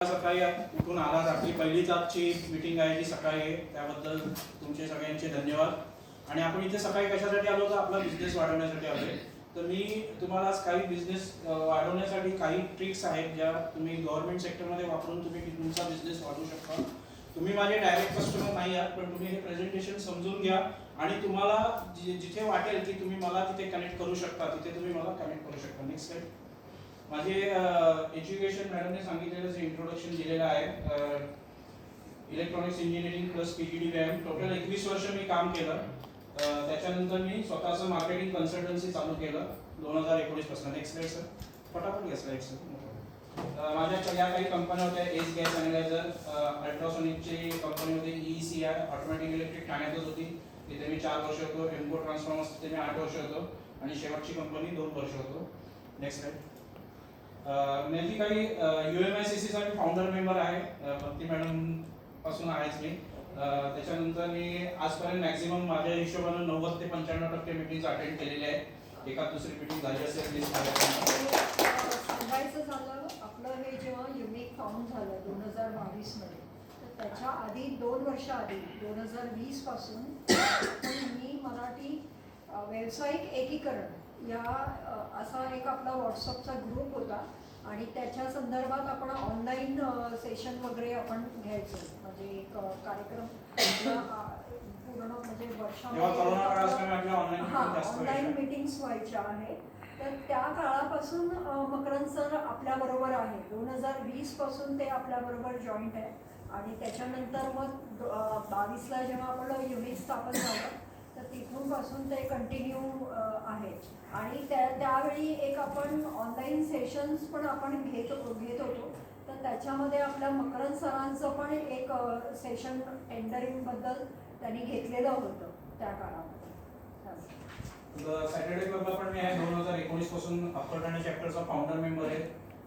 सकाळी उठून आलात. आपली पहिलीच आजची मीटिंग आहे जी सकाळी आहे, त्याबद्दल तुमचे सगळ्यांचे धन्यवाद. आणि आपण इथे सकाळी कशासाठी आलो तर आपला बिझनेस वाढवण्यासाठी आलोय. तर मी तुम्हाला आज काही बिझनेस वाढवण्यासाठी काही ट्रिक्स आहेत ज्या तुम्ही गव्हर्नमेंट सेक्टरमध्ये वापरून तुम्ही तुमचा बिझनेस वाढवू शकता. तुम्ही माझे डायरेक्ट कस्टमर नाही आहात, पण तुम्ही हे प्रेझेंटेशन समजून घ्या आणि तुम्हाला जिथे वाटेल की तुम्ही मला तिथे कनेक्ट करू शकता तिथे तुम्ही मला कनेक्ट करू शकता. Next slide. माझे एज्युकेशन मॅडमने सांगितलेलं जे इंट्रोडक्शन दिलेलं आहे, इलेक्ट्रॉनिक्स इंजिनिअरिंग प्लस पीजीडी व्यायाम, टोटल 21 वर्ष मी काम केलं. त्याच्यानंतर मी स्वतःचं मार्केटिंग कन्सल्टन्सी चालू केलं 2019 पासून. नेक्स्ट स्लाइड सर, फटाफट घ्या स्लाइड सर. माझ्या या काही कंपन्या होत्या, एस गॅस अॅनालायझर, अल्ट्रासोनिकची कंपनी होती, ECI ऑटोमॅटिक इलेक्ट्रिक ठाण्यातच होती, तिथे मी 4 वर्ष होतो. एम्को ट्रान्सफॉर्मर्स तिथे मी 8 वर्ष होतो आणि शेवटची कंपनी 2 वर्ष होतो. Next slide. नेमकी काही UMICCचा मी फाउंडर मेंबर आहे, भक्ती मॅडम पासून आहेच मी. त्याच्यानंतर मी आजपर्यंत मॅक्झिमम माझ्या हिशोबाने 90 ते 95% मीटिंग्स अटेंड केलेल्या आहेत. एका दुसरी मीटिंग झाली असेल लिस्ट सांगायचं झालं, आपलं हे जेव्हा युनिक फाउंड झालं 2022 मध्ये, तर त्याच्या आधी 2 वर्ष आधी 2020 पासून मी मराठी व्यावसायिक एकीकरण या असा एक आपला व्हॉट्सअपचा ग्रुप होता आणि त्याच्या संदर्भात आपण ऑनलाईन सेशन वगैरे आपण घ्यायचो. म्हणजे एक कार्यक्रम पूर्ण म्हणजे वर्षामध्ये ऑनलाईन मीटिंग्स व्हायच्या आहेत. तर त्या काळापासून मकरंद सर आपल्याबरोबर आहे. 2020 पासून ते आपल्याबरोबर जॉईंट आहे आणि त्याच्यानंतर मग 22ला जेव्हा आपलं युनिट स्थापन झालं तर तिथून पासून ते कंटिन्यू आहे. आणि त्यावेळी एक आपण ऑनलाईन सेशन्स पण आपण घेत होतो. तर त्याच्यामध्ये आपल्या मकरंद सरांचं पण एक सेशन टेंडरिंगबद्दल त्यांनी घेतलेलं होतं त्या काळामध्ये. सॅटर्डे क्लबला पण मी आहे 2019 पासून. अप्पर ठाणे चॅप्टरचा फाउंडर मेंबर आहे.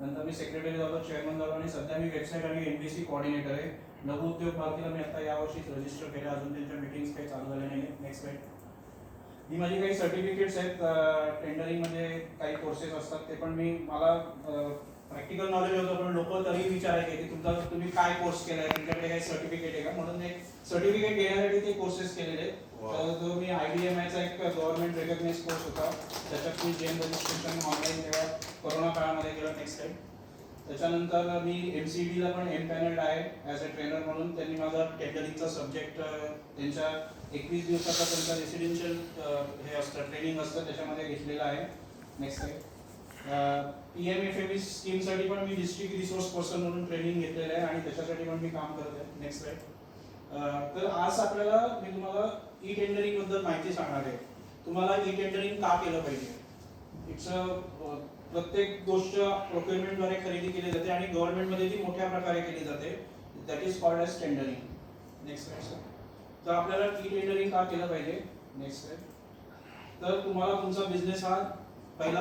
नंतर मी सेक्रेटरी झालो, चेअरमन झालो आणि सध्या मी वेबसाईट आणि NBC कोऑर्डिनेटर आहे. लघु उद्योग भारतीला मी आता यावर्षीच रजिस्टर केलं, अजून त्यांच्या मीटिंग्स काही चालू झाल्या नाही. Next slide. ही माझी काही सर्टिफिकेट्स आहेत. टेंडरिंगमध्ये काही कोर्सेस असतात, ते पण मला प्रॅक्टिकल नॉलेज होतं, पण लोक तरी विचारायचे की तुम्ही काय कोर्स केलाय, तुमच्याकडे काही सर्टिफिकेट आहे का, म्हणून एक सर्टिफिकेट घेण्यासाठी ते कोर्सेस केलेले. तर जो मी IDMIचा एक गव्हर्नमेंट रेकग्नाइज कोर्स होता, त्याच्यात मी जेम रजिस्ट्रेशन ऑनलाईन तेव्हा कोरोना काळामध्ये केलं. Next slide. त्याच्यानंतर मी MCEDला पण एमपॅनल्ड आहे ॲज अ ट्रेनर म्हणून. त्यांनी माझा टेंडरिंगचा सब्जेक्ट त्यांच्या 21 दिवसाचा त्यांचा रेसिडेन्शियल हे असतं, ट्रेनिंग असतं, त्याच्यामध्ये घेतलेलं आहे. Next slide. PMFAB स्कीमसाठी पण मी डिस्ट्रिक्ट रिसोर्स पर्सन म्हणून ट्रेनिंग घेतलेलं आहे आणि त्याच्यासाठी पण मी काम करत आहे. Next slide. तर आज मी तुम्हाला ई टेंडरिंग बद्दल माहिती सांगणार आहे. तुम्हाला ई टेंडरिंग का केलं पाहिजे. इट्स प्रत्येक गोष्ट प्रोक्युरमेंटद्वारे खरेदी केली जाते आणि गव्हर्नमेंटमध्ये ती मोठ्या प्रकारे केली जाते. That is called e tendering. Next slide. तर आपल्याला ई टेंडरिंग का केलं पाहिजे. Next slide. तर तुम्हाला तुमचा बिझनेस हा पहिला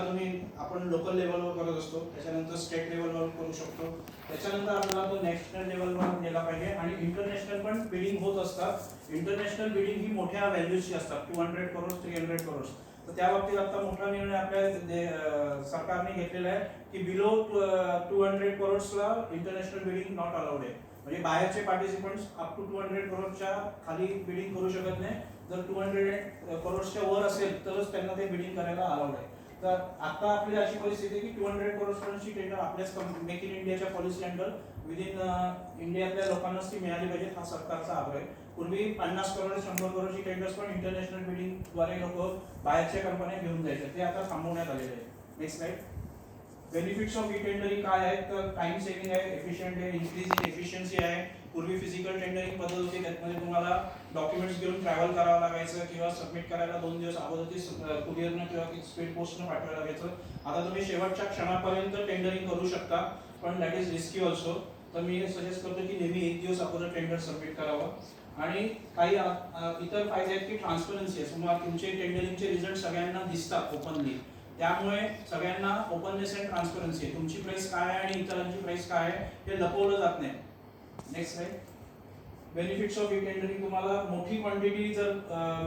आपण लोकल लेवलवर करत असतो, त्याच्यानंतर स्टेट लेवलवर करू शकतो, त्याच्यानंतर आपल्याला तो नॅशनल लेवलवर नेला पाहिजे आणि इंटरनॅशनल पण बिडिंग होत असतात. इंटरनॅशनल बिडिंग ही मोठ्या व्हॅल्यूजची असतात, 200 करोड 300 करोड. तर त्या बाबतीत आता मोठा निर्णय आपल्या सरकारने घेतलेला आहे की बिलो 200 करोड्सला इंटरनॅशनल बिडिंग नॉट अलाउड आहे. म्हणजे बाहेरचे पार्टिसिपंट्स अप टू 200 करोडच्या खाली बिडिंग करू शकत नाही. जर 200 करोडच्या वर असेल तरच त्यांना ते बिडिंग करायला अलाउड आहे. तर आता आपली अशी परिस्थिती आहे की 200 करोडपर्यंतची टेंडर आपल्याच मेक इन इंडियाच्या पॉलिसी अंडर विदिन इंडियातल्या लोकांनाच ती मिळाली पाहिजे, हा सरकारचा आग्रह आहे. पूर्वी 50 करोड 100 करोडची टेंडर्स पण इंटरनॅशनल बिडिंगद्वारे लोक बाहेरच्या कंपन्या घेऊन जायचे, ते आता थांबवण्यात आलेले आहे. Next slide. Benefits of e tendering काय आहेत. तर टाइम सेव्हिंग आहे, एफिशियंट आहे, इन्क्रीज इन एफिशियन्सी आहे. पूर्वी फिजिकल टेंडरिंग पद्धत होती, त्यामध्ये तुम्हाला डॉक्युमेंट्स घेऊन ट्रॅव्हल करावं लागायचं किंवा सबमिट करायला 2 दिवस अगोदर कुरिअरनं किंवा स्पीड पोस्टनं पाठवायला लागायचं. आता तुम्ही शेवटच्या क्षणापर्यंत टेंडरिंग करू शकता, पण दॅट इज रिस्की ऑल्सो. तर मी सजेस्ट करतो की नेहमी 1 दिवस अगोदर टेंडर सबमिट करावं. आणि काही इतर फायदे आहेत की ट्रान्सपरन्सी आहे. समजा तुमचे टेंडरिंगचे रिझल्ट सगळ्यांना दिसतात ओपनली, त्यामुळे सगळ्यांना ओपननेस अँड ट्रान्सपरन्सी आहे. तुमची प्राइस काय आहे आणि इतरांची प्राइस काय आहे हे लपवलं जात नाही. Next slide. Benefits of e tendering, तुम्हाला मोठी क्वांटिटी जर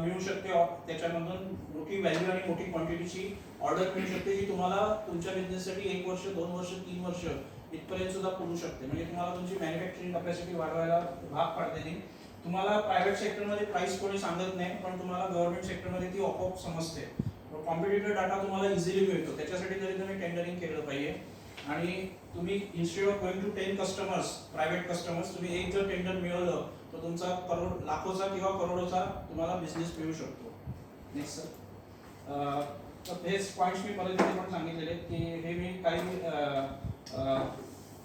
मिळू शकते, त्याच्यामधून मोठी व्हॅल्यू आणि मोठी क्वांटिटीची ऑर्डर मिळू शकते, की तुम्हाला तुमच्या बिझनेससाठी 1 वर्ष 2 वर्ष 3 वर्ष इथपर्यंत सुद्धा पुरू शकते. म्हणजे तुम्हाला तुमची मॅन्युफॅक्चरिंग कॅपॅसिटी वाढवायला भाग पाडते ती. तुम्हाला प्रायव्हेट सेक्टरमध्ये प्राइस कोणी सांगत नाही, पण तुम्हाला गव्हर्नमेंट सेक्टरमध्ये ती आपोआप समजते. कॉम्पिटिटिव्ह डाटा तुम्हाला इझिली मिळतो. त्याच्यासाठी तरी तुम्ही टेंडरिंग केलं पाहिजे. आणि तुम्ही instead of going to 10 customers, private customers, तुम्ही एक जर टेंडर मिळवलं तर तुमचा करोड, लाखोचा किंवा करोडोचा तुम्हाला बिझनेस मिळू शकतो. Next sir. तर हेच पॉईंट्स मी परत पण सांगितलेले की हे मी काही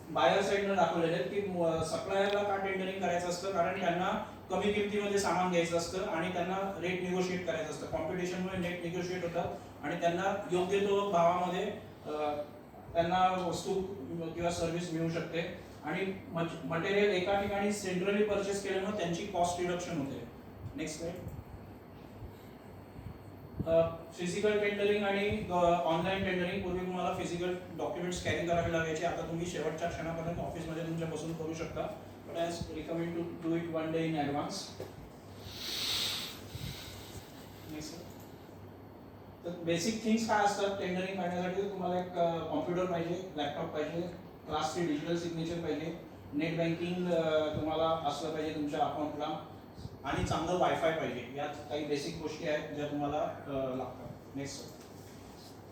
बायर साईडनं दाखवलेले आहेत की सप्लायरला का टेंडरिंग करायचं असतं, कारण त्यांना कमी किमतीमध्ये सामान घ्यायचं असतं आणि त्यांना रेट निगोशिएट करायचं असतं. कॉम्पिटिशनमुळे रेट निगोशिएट होतात आणि त्यांना योग्य तो भावामध्ये त्यांना वस्तू किंवा सर्व्हिस मिळू शकते. आणि मटेरियल एका ठिकाणी सेंट्रली परचेस केल्यामुळे त्यांची कॉस्ट रिडक्शन होते. Next slide. फिजिकल टेंडरिंग आणि ऑनलाईन टेंडरिंग. पूर्वी तुम्हाला फिजिकल डॉक्युमेंट्स कॅरी करावे लागायचे, आता तुम्ही शेवटच्या क्षणापर्यंत ऑफिसमध्ये तुमच्या बसून करू शकता. But I recommend to do it one day in advance. तर बेसिक थिंग्स काय असतात टेंडरिंग करण्यासाठी? तुम्हाला एक कॉम्प्युटर पाहिजे, लॅपटॉप पाहिजे, क्लास 3 डिजिटल सिग्नेचर पाहिजे, नेट बँकिंग तुम्हाला असलं पाहिजे तुमच्या अकाउंटला, आणि चांगलं वायफाय पाहिजे. यात काही बेसिक गोष्टी आहेत ज्या तुम्हाला लागतात. नेक्स्ट.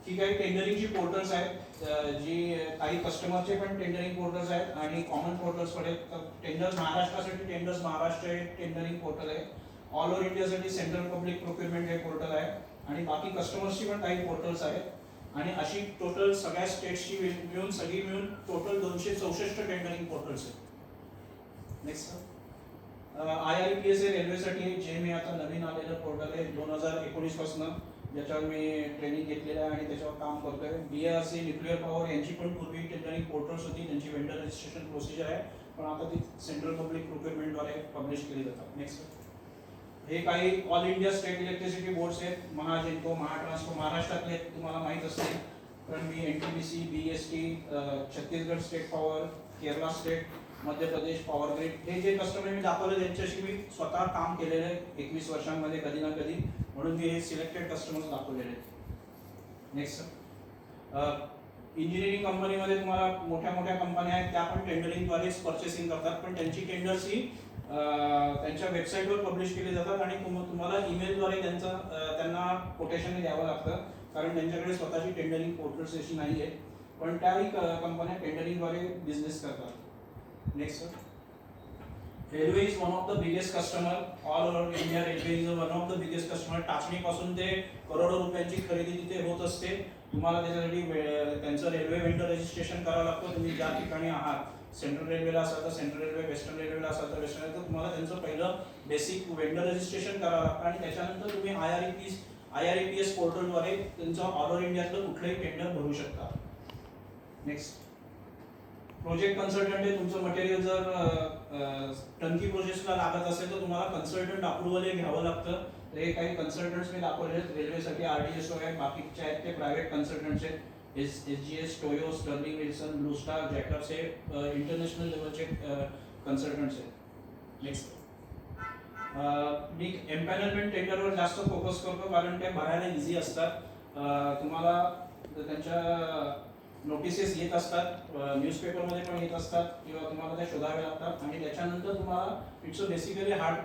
ही काही टेंडरिंगची पोर्टल्स आहेत, जी काही कस्टमरचे पण टेंडरिंग पोर्टल्स आहेत आणि कॉमन पोर्टल्स पण आहेत. टेंडर्स महाराष्ट्रासाठी टेंडर्स महाराष्ट्र हे टेंडरिंग पोर्टल आहे. ऑल ओव्हर इंडियासाठी सेंट्रल पब्लिक प्रोक्युरमेंट हे पोर्टल आहे. आणि बाकी कस्टमर्सची पण काही पोर्टल्स आहेत. आणि अशी टोटल सगळ्या स्टेट्सची मिळून सगळी मिळून टोटल 264 टेंडरिंग पोर्टल्स आहेत. नेक्स्ट. IRPS हे रेल्वेसाठी, जे मी आता नवीन आलेलं पोर्टल आहे 2019 पासून, ज्याच्यावर मी ट्रेनिंग घेतलेलं आहे आणि त्याच्यावर काम करतोय. BRC न्यूक्लिअर पॉवर यांची पण पूर्वी टेंडरिंग पोर्टल्स होती, त्यांची वेंडर रजिस्ट्रेशन प्रोसिजर आहे, पण आता ती सेंट्रल पब्लिक प्रोक्युरमेंटद्वारे पब्लिश केली जातात. नेक्स्ट. हे काही all India state electricity boards आहेत, महाजेनको, महाट्रान्सको, महाराष्ट्रातले तुम्हाला माहीत असतील, पण मी NTPC, BST, Chhattisgarh state power, Kerala state, Madhya Pradesh power grid, हे जे कस्टमर मी दाखवले त्यांच्याशी मी स्वतः काम केलेलं आहे 21 वर्षांमध्ये कधी ना कधी, म्हणून मी हे सिलेक्टेड कस्टमर्स दाखवलेले आहेत. नेक्स्ट. इंजिनिअरिंग कंपनीमध्ये तुम्हाला मोठ्या मोठ्या कंपन्या आहेत, त्या पण टेंडरिंगद्वारेच परचेसिंग करतात, पण त्यांची टेंडर्स ही त्यांच्या वेबसाईटवर पब्लिश केले जातात आणि तुम्हाला ईमेलद्वारे त्यांना कोटेशन द्यावं लागतं, कारण त्यांच्याकडे स्वतःची टेंडरिंग पोर्टल्स अशी नाही आहे, पण त्याही कंपन्या टेंडरिंगद्वारे बिझनेस करतात. Next. Railway is one of the biggest customer. All over India railway is one of the biggest customer. टाचणीपासून ते करोडो रुपयांची खरेदी तिथे होत असते. तुम्हाला त्याच्यासाठी त्यांचं रेल्वे वेंडर रजिस्ट्रेशन करावं लागतं. तुम्ही ज्या ठिकाणी आहात, सेंट्रल रेल्वेला असाल तर सेंट्रल रेल्वे, वेस्टर्न रेल्वेला असाल तर वेस्टर्न रेल्वे, तर तुम्हाला त्यांचं पहिलं बेसिक वेंडर रजिस्ट्रेशन करावं लागतं आणि त्याच्यानंतर तुम्ही IRPS पोर्टलद्वारे त्यांचं ऑल ओव्हर इंडियातलं कुठलंही टेंडर भरू शकता. नेक्स्ट. प्रोजेक्ट कन्सल्टंट आहे. तुमचं मटेरियल जर टंकी प्रोजेक्टला लागत असेल तर तुम्हाला कन्सल्टंट अप्रुव्हल हे घ्यावं लागतं. हे काही कन्सल्टंट्स मी दाखवले आहेत. रेल्वेसाठी RDSO आहे, बाकीचे आहेत ते प्रायव्हेट कन्सल्टंट्स आहेत. SGS, Toyo, Sterling Wilson, Blue Star, Jacobs हे इंटरनॅशनल लेवलचे कन्सल्टंट्स आहेत. नेक्स्ट. मी एम्पॅनलमेंट टेंडरवर जास्त फोकस करतो, कारण ते भरायला इझी असतात. तुम्हाला त्यांच्या नोटिसेस येत असतात, न्यूजपेपरमध्ये पण येत असतात, किंवा तुम्हाला त्या शोधावे लागतात आणि त्याच्यानंतर तुम्हाला it's a basically hard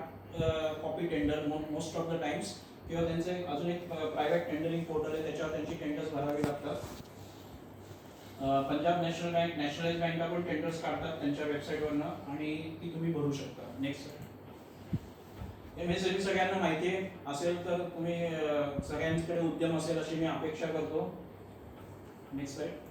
copy tender most of the times, किंवा त्यांचं अजून एक प्रायव्हेट टेंडरिंग पोर्टल आहे, त्याच्यावर त्यांची टेंडर्स भरावी लागतात. पंजाब नॅशनल बँक, नॅशनलाइज बँका पण टेंडर्स काढतात त्यांच्या वेबसाईटवरनं आणि ती तुम्ही भरू शकता. नेक्स्ट. MSME सगळ्यांना माहिती असेल तर तुम्ही सगळ्यांकडे उद्यम असेल अशी मी अपेक्षा करतो. Next slide.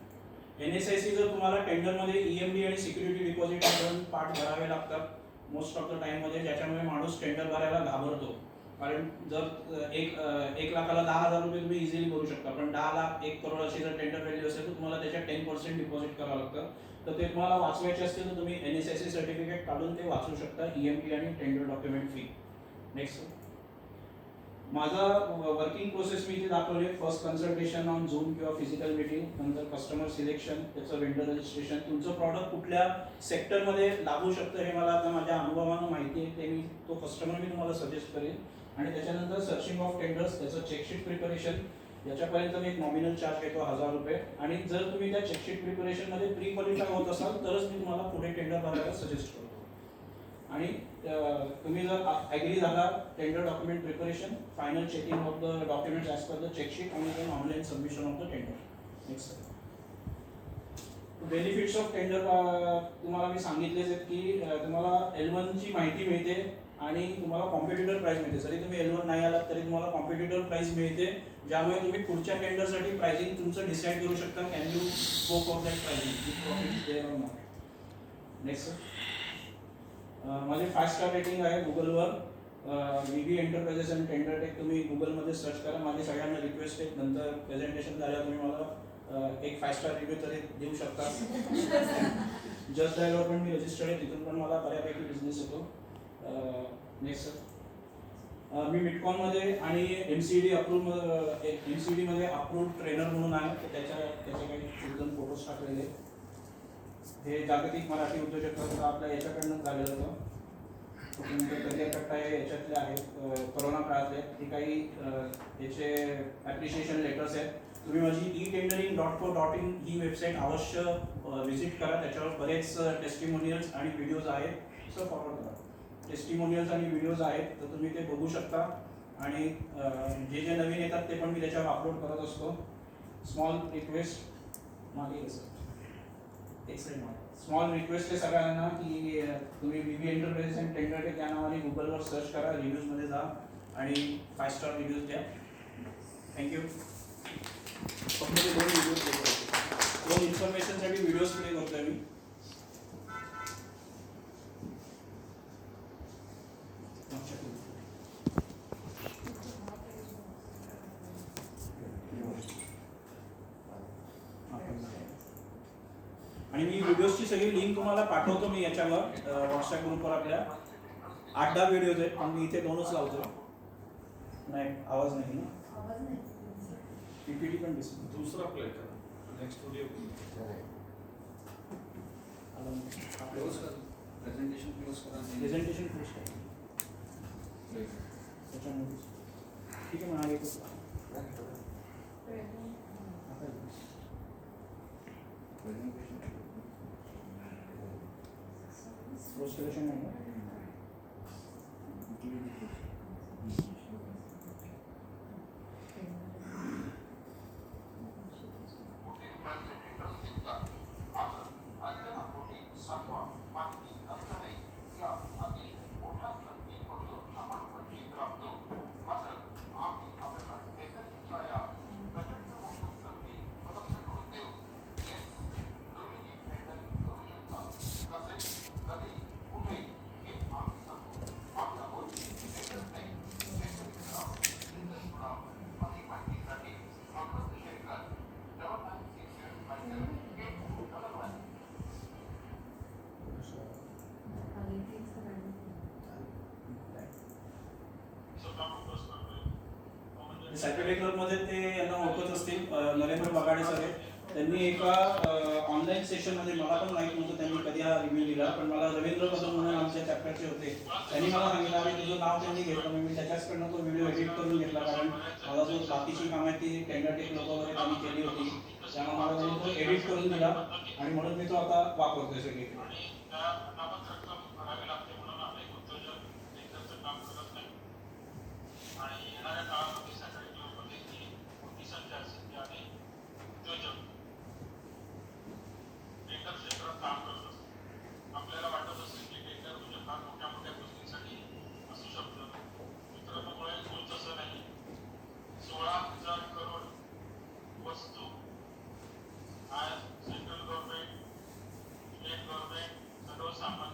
NSIC जर तुम्हाला टेंडरमध्ये EMD आणि सिक्युरिटी डिपॉझिट दोन पार्ट भरावे लागतात मोस्ट ऑफ द टाइममध्ये, ज्याच्यामुळे माणूस टेंडर भरायला घाबरतो. कारण जर 1 लाखाला 10,000 रुपये तुम्ही इझिली भरू शकता, पण 10 लाख 1 करोड अशी जर टेंडर व्हॅल्यू असेल तर तुम्हाला त्याच्यात 10% डिपॉझिट करावं लागतं. तर ते तुम्हाला वाचवायचे असतील तर तुम्ही NSIC सर्टिफिकेट काढून ते वाचू शकता, EMD आणि टेंडर डॉक्युमेंट फी. नेक्स्ट. माझा वर्किंग प्रोसेस मी इथे दाखवली. फर्स्ट कन्सल्टेशन ऑन झूम किंवा फिजिकल मीटिंग, नंतर कस्टमर सिलेक्शन, त्याचं वेंडर रजिस्ट्रेशन, तुमचं प्रॉडक्ट कुठल्या सेक्टरमध्ये लागू शकतं हे मला आता माझ्या अनुभवानं माहिती आहे, ते तो कस्टमर मी तुम्हाला सजेस्ट करेन. आणि त्याच्यानंतर सर्चिंग ऑफ टेंडर्स, त्याचं चेकशीट प्रिपरेशन, याच्यापर्यंत मी एक नॉमिनल चार्ज घेतो 1000 रुपये. आणि जर तुम्ही त्या चेकशीट प्रिपरेशनमध्ये प्री क्वालिफाय होत असाल तरच मी तुम्हाला पुढे टेंडर भरायला सजेस्ट करतो. आणि तुम्ही जर ॲग्री झाला tender document preparation, final checking of the documents as per the checksheet आणि then online submission of the tender. Next benefits of tender तुम्हाला मी सांगितलेच आहेत की तुम्हाला L1 ची माहिती मिळते आणि तुम्हाला कॉम्पिटिटर प्राइस मिळते. जरी तुम्ही L1 नाही आलात तरी तुम्हाला कॉम्पिटिटर प्राइस मिळते, ज्यामुळे तुम्ही पुढच्या टेंडरसाठी प्राइसिंग तुमचं डिसाईड करू शकता. Can you go for that pricing. Next माझे 5 स्टार रेटिंग आहे गुगलवर. VB एंटरप्राइजेस आणि टेंडर टेक तुम्ही गुगलमध्ये सर्च करा. माझी सगळ्यांना रिक्वेस्ट आहे, नंतर प्रेझेंटेशन झाल्यावर तुम्ही मला एक 5 स्टार रिव्ह्यू तरी देऊ शकता. जस्ट डायलॉग पण मी रजिस्टर्ड आहे, तिथून पण मला बऱ्यापैकी बिझनेस येतो. नेक्स्ट मी मिटकॉनमध्ये आणि MCD मध्ये अप्रूव्ड ट्रेनर म्हणून आहे. तर त्याचे काही एक दोन फोटोज टाकलेले. हे जागतिक मराठी उद्योजकता आपल्या याच्याकडनं झालेलं होतं. करिअर कट्टा हे याच्यातले आहेत, कोरोना काळातले. हे काही याचे ॲप्रिशिएशन लेटर्स आहेत. तुम्ही माझी e-tendering.co.in ही वेबसाईट अवश्य व्हिजिट करा. त्याच्यावर बरेच टेस्टिमोनियल्स आणि व्हिडिओज आहेत. सर फॉरवर्ड करा. टेस्टिमोनियल्स आणि व्हिडिओज आहेत, तर तुम्ही ते बघू शकता. आणि जे नवीन येतात ते पण मी त्याच्यावर अपलोड करत असतो. स्मॉल रिक्वेस्ट मागे स्मॉल रिक्वेस्ट आहे सगळ्यांना की तुम्ही VB एंटरप्राइजेस आणि टेंडर टेक या नावाने गुगलवर सर्च करा, रिव्ह्यूजमध्ये जा आणि 5 स्टार रिव्ह्यूज द्या. थँक्यू. फक्त ते 2 व्हिडिओज प्ले करतो, 2 इन्फॉर्मेशनसाठी व्हिडिओज प्ले करतोय मी. आणि मी व्हिडिओजची सगळी लिंक तुम्हाला पाठवतो मी याच्यावर व्हॉट्सॲप ग्रुपवर. आपल्या 8-10 व्हिडिओज आहेत, पण मी इथे 2च लावतो. नाही आवाज नाही ना, PPT पण दिसतो. दूसरा प्ले करा, नेक्स्ट व्हिडिओ क्लोज कर, प्रेजेंटेशन क्लोज करा. प्रेझेंटेशन क्लोज करा त्याच्यामध्ये. ठीक आहे, म्हणाले फ्रस्ट्रेशन नाही. सॅटर्डे क्लबमध्ये ते यांना ओळखत असतील, नरेंद्र बगाडे सर आहेत. त्यांनी एका ऑनलाईन सेशनमध्ये, मला पण माहीत नव्हतं त्यांनी कधी हा रिव्ह्यू दिला, पण मला रवींद्र कदम म्हणून आमच्या चॅप्टरचे होते, त्यांनी मला सांगितलं आणि तुझं नाव त्यांनी घेतलं. मी त्याच्याचकडनं तो व्हिडिओ एडिट करून घेतला, कारण मला जो बाकीची कामं आहेत ती टेंडर टेक लोक वगैरे त्यांनी केली होती, त्यामुळे मला त्यांनी तो एडिट करून दिला आणि म्हणून मी तो आता वापरतोय सगळी. आज सेंट्रल गव्हर्नमेंट, स्टेट गव्हर्नमेंट सर्वसामान्य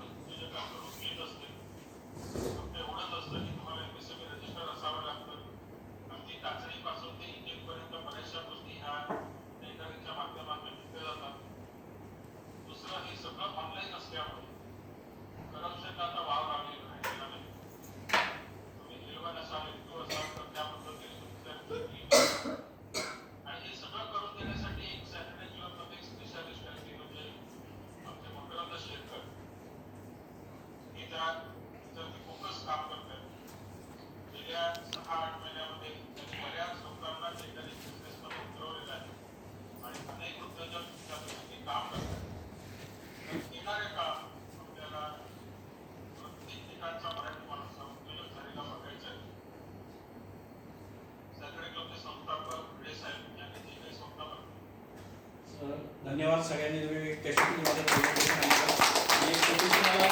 तर धन्यवाद सगळ्यांनी, तुम्ही कशी माझं प्रेझेंटेशन ऐकलं आणि एक छोटीशी मला